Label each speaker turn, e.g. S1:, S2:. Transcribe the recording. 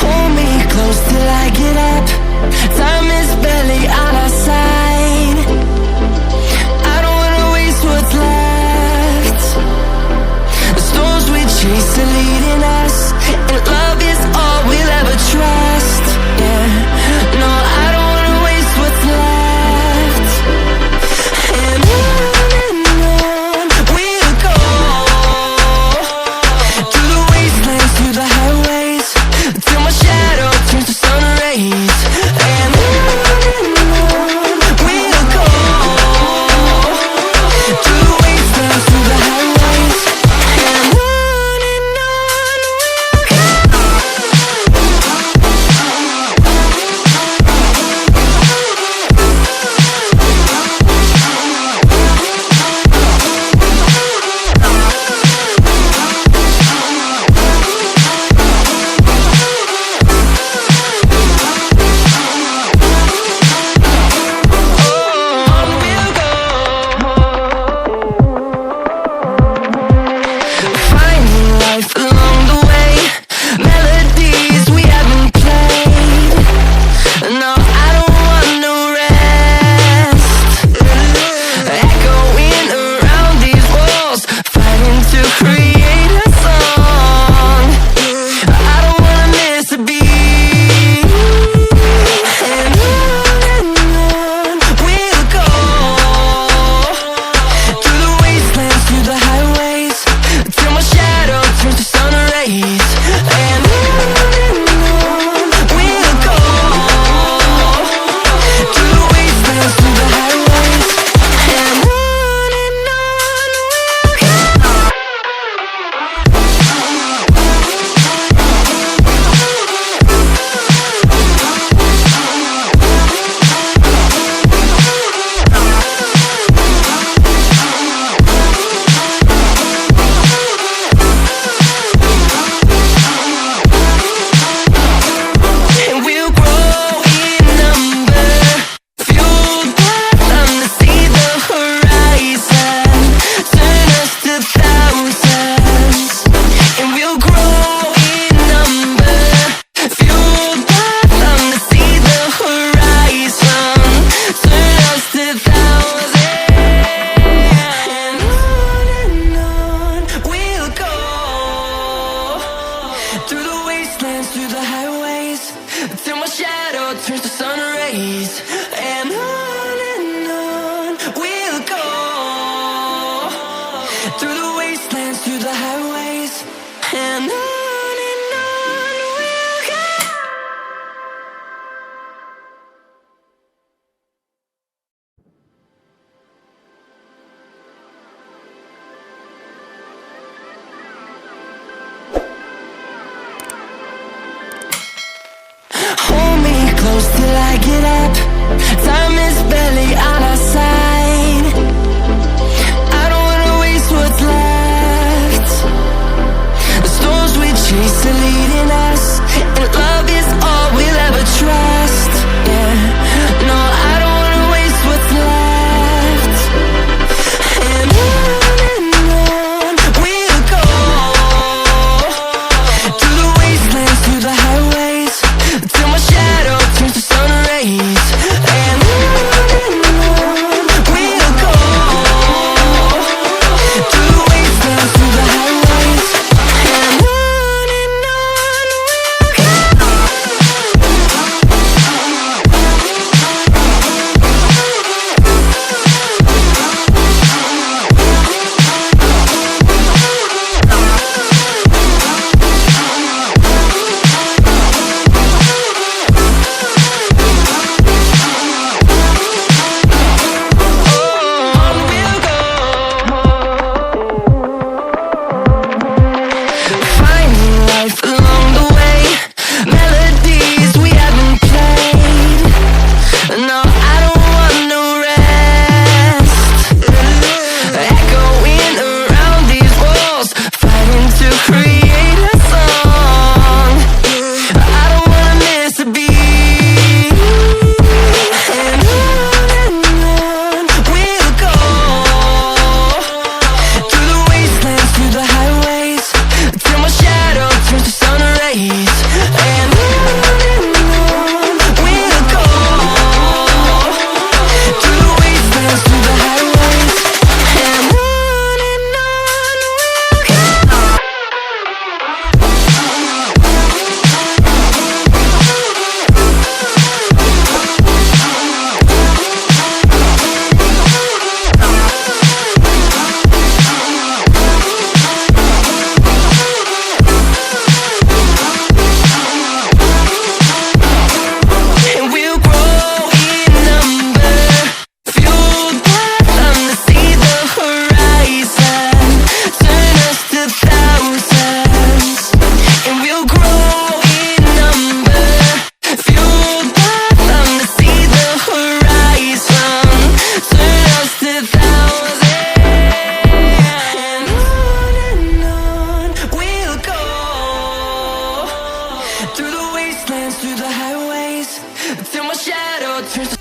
S1: Hold me close till I get up. Time is barely on our side. I don't wanna waste what's left. The storms we chase are leading us, and love is all we'll ever trust. Yeah, no, I don't wanna waste what's left. And on we'll go, through the wastelands, through the highways, till my shadow turns to sun rays. And on we'll go, through the wastelands, through the highways. And on turns to sun rays. And on we'll go, through the wastelands, through the highways. And on we'll go. Hold me close till I get up. Time is barely on our side. I don't wanna waste what's left. The storms we chase are leading us, and love is all we'll ever trust. Yeah, no, I don't wanna waste what's left. And on we'll go, through the wastelands, through the highways, till my shadow turns to sun rays. And wastelands, through the highways, till my shadow turns to